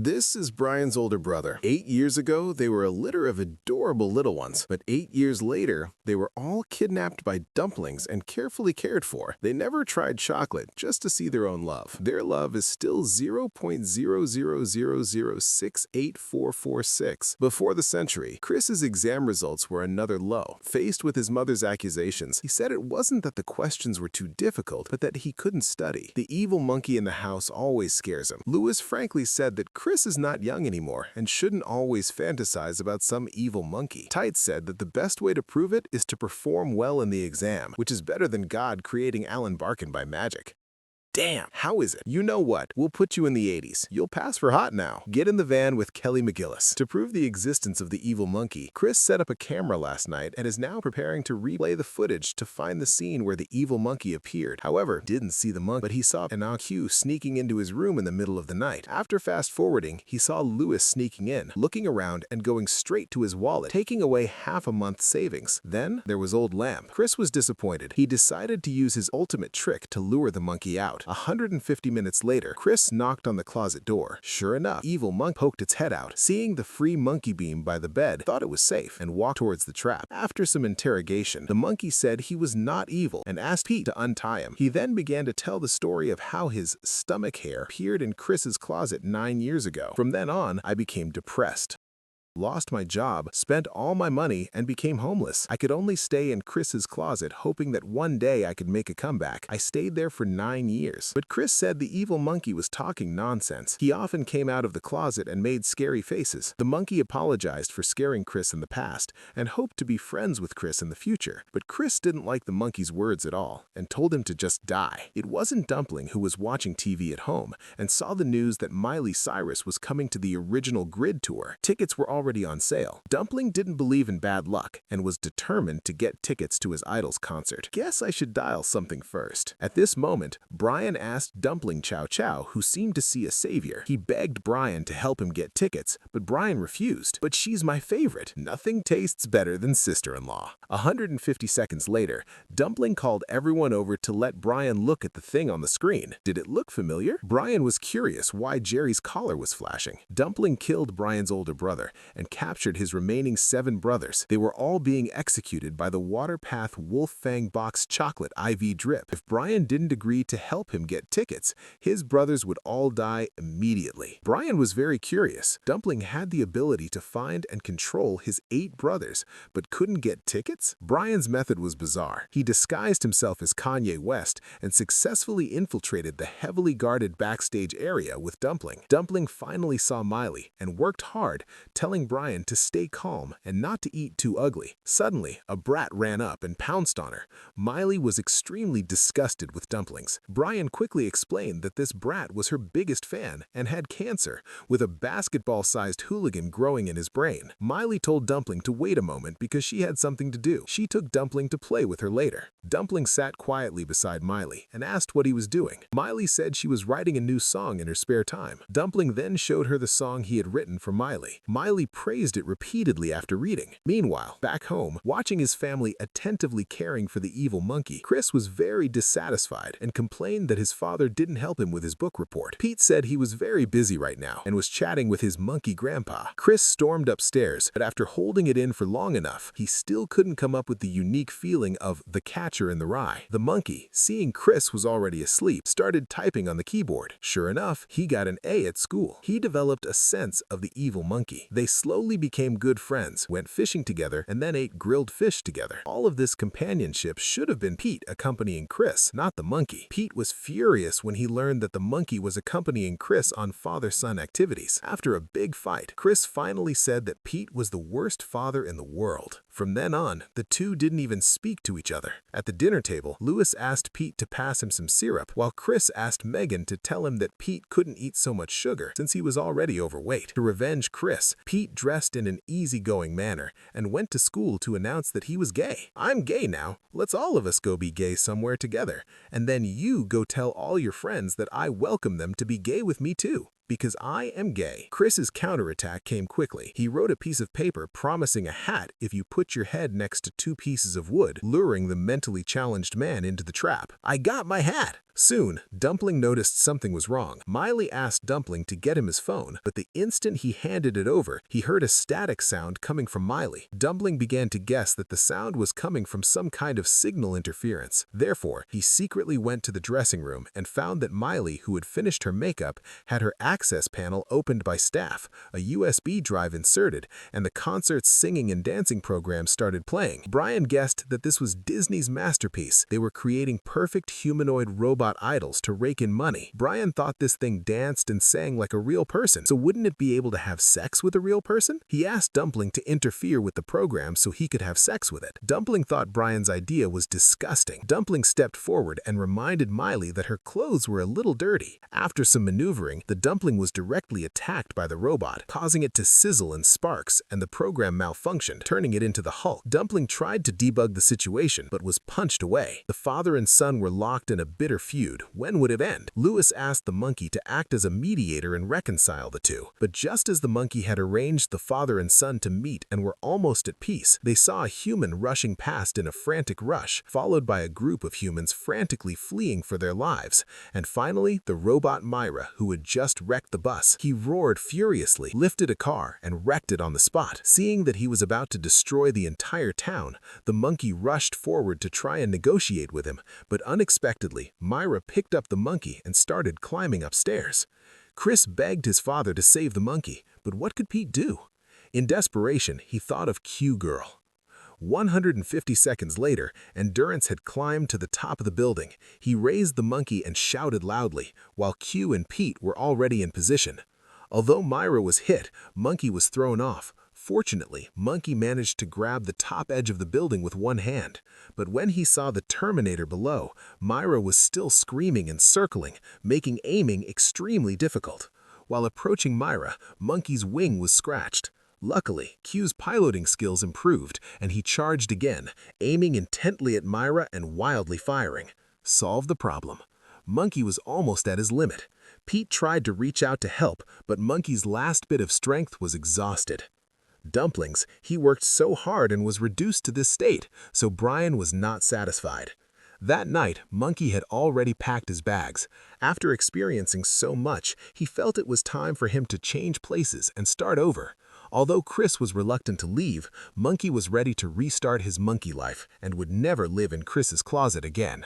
This is Brian's older brother. 8 years ago, they were a litter of adorable little ones, but 8 years later, they were all kidnapped by dumplings and carefully cared for. They never tried chocolate just to see their own love. Their love is still 0.000068446. Before the century, Chris's exam results were another low. Faced with his mother's accusations, he said it wasn't that the questions were too difficult, but that he couldn't study. The evil monkey in the house always scares him. Lewis frankly said that Chris is not young anymore and shouldn't always fantasize about some evil monkey. Tight said that the best way to prove it is to perform well in the exam, which is better than God creating Alan Barkin by magic. Damn, how is it? You know what? We'll put you in the 80s. You'll pass for hot now. Get in the van with Kelly McGillis. To prove the existence of the evil monkey, Chris set up a camera last night and is now preparing to replay the footage to find the scene where the evil monkey appeared. However, didn't see the monkey, but he saw an IQ sneaking into his room in the middle of the night. After fast-forwarding, he saw Lewis sneaking in, looking around and going straight to his wallet, taking away half a month's savings. Then, there was Old Lamb. Chris was disappointed. He decided to use his ultimate trick to lure the monkey out. 150 minutes later, Chris knocked on the closet door. Sure enough, evil monkey poked its head out. Seeing the free monkey beam by the bed, thought it was safe and walked towards the trap. After some interrogation, the monkey said he was not evil and asked Pete to untie him. He then began to tell the story of how his stomach hair appeared in Chris's closet 9 years ago. From then on, I became depressed. Lost my job, spent all my money, and became homeless. I could only stay in Chris's closet, hoping that one day I could make a comeback. I stayed there for 9 years. But Chris said the evil monkey was talking nonsense. He often came out of the closet and made scary faces. The monkey apologized for scaring Chris in the past and hoped to be friends with Chris in the future. But Chris didn't like the monkey's words at all and told him to just die. It wasn't Dumpling who was watching TV at home and saw the news that Miley Cyrus was coming to the original Grid tour. Tickets were already on sale. Dumpling didn't believe in bad luck and was determined to get tickets to his idol's concert. Guess I should dial something first. At this moment, Brian asked Dumpling Chow Chow, who seemed to see a savior. He begged Brian to help him get tickets, but Brian refused. But she's my favorite. Nothing tastes better than sister-in-law. 150 seconds later, Dumpling called everyone over to let Brian look at the thing on the screen. Did it look familiar? Brian was curious why Jerry's collar was flashing. Dumpling killed Brian's older brother and captured his remaining 7 brothers. They were all being executed by the Waterpath Wolf Fang Box Chocolate IV drip. If Brian didn't agree to help him get tickets, his brothers would all die immediately. Brian was very curious. Dumpling had the ability to find and control his 8 brothers, but couldn't get tickets? Brian's method was bizarre. He disguised himself as Kanye West and successfully infiltrated the heavily guarded backstage area with Dumpling. Dumpling finally saw Miley and worked hard, telling Brian to stay calm and not to eat too ugly. Suddenly, a brat ran up and pounced on her. Miley was extremely disgusted with Dumplings. Brian quickly explained that this brat was her biggest fan and had cancer, with a basketball-sized hooligan growing in his brain. Miley told Dumpling to wait a moment because she had something to do. She took Dumpling to play with her later. Dumpling sat quietly beside Miley and asked what he was doing. Miley said she was writing a new song in her spare time. Dumpling then showed her the song he had written for Miley. Miley praised it repeatedly after reading. Meanwhile, back home, watching his family attentively caring for the evil monkey, Chris was very dissatisfied and complained that his father didn't help him with his book report. Pete said he was very busy right now and was chatting with his monkey grandpa. Chris stormed upstairs, but after holding it in for long enough, he still couldn't come up with the unique feeling of the catcher in the rye. The monkey, seeing Chris was already asleep, started typing on the keyboard. Sure enough, he got an A at school. He developed a sense of the evil monkey. They slowly became good friends, went fishing together, and then ate grilled fish together. All of this companionship should have been Pete accompanying Chris, not the monkey. Pete was furious when he learned that the monkey was accompanying Chris on father-son activities. After a big fight, Chris finally said that Pete was the worst father in the world. From then on, the two didn't even speak to each other. At the dinner table, Lewis asked Pete to pass him some syrup, while Chris asked Megan to tell him that Pete couldn't eat so much sugar since he was already overweight. To revenge Chris, Pete dressed in an easygoing manner and went to school to announce that he was gay. "I'm gay now. Let's all of us go be gay somewhere together. And then you go tell all your friends that I welcome them to be gay with me too." Because I am gay. Chris's counterattack came quickly. He wrote a piece of paper promising a hat if you put your head next to 2 pieces of wood, luring the mentally challenged man into the trap. I got my hat! Soon, Dumpling noticed something was wrong. Miley asked Dumpling to get him his phone, but the instant he handed it over, he heard a static sound coming from Miley. Dumpling began to guess that the sound was coming from some kind of signal interference. Therefore, he secretly went to the dressing room and found that Miley, who had finished her makeup, had her access panel opened by staff, a USB drive inserted, and the concert's singing and dancing program started playing. Brian guessed that this was Disney's masterpiece. They were creating perfect humanoid robot idols to rake in money. Brian thought this thing danced and sang like a real person, so wouldn't it be able to have sex with a real person? He asked Dumpling to interfere with the program so he could have sex with it. Dumpling thought Brian's idea was disgusting. Dumpling stepped forward and reminded Miley that her clothes were a little dirty. After some maneuvering, the dumpling was directly attacked by the robot, causing it to sizzle in sparks, and the program malfunctioned, turning it into the Hulk. Dumpling tried to debug the situation, but was punched away. The father and son were locked in a bitter feud. When would it end? Lewis asked the monkey to act as a mediator and reconcile the two. But just as the monkey had arranged the father and son to meet and were almost at peace, they saw a human rushing past in a frantic rush, followed by a group of humans frantically fleeing for their lives. And finally, the robot Myra, who had just wrecked the bus. He roared furiously, lifted a car, and wrecked it on the spot. Seeing that he was about to destroy the entire town, the monkey rushed forward to try and negotiate with him, but unexpectedly, Myra picked up the monkey and started climbing upstairs. Chris begged his father to save the monkey, but what could Pete do? In desperation, he thought of Q-Girl. 150 seconds later, Endurance had climbed to the top of the building. He raised the monkey and shouted loudly, while Q and Pete were already in position. Although Myra was hit, Monkey was thrown off. Fortunately, Monkey managed to grab the top edge of the building with one hand. But when he saw the Terminator below, Myra was still screaming and circling, making aiming extremely difficult. While approaching Myra, Monkey's wing was scratched. Luckily, Q's piloting skills improved, and he charged again, aiming intently at Myra and wildly firing. Solved the problem. Monkey was almost at his limit. Pete tried to reach out to help, but Monkey's last bit of strength was exhausted. Dumplings, he worked so hard and was reduced to this state, so Brian was not satisfied. That night, Monkey had already packed his bags. After experiencing so much, he felt it was time for him to change places and start over. Although Chris was reluctant to leave, Monkey was ready to restart his monkey life and would never live in Chris's closet again.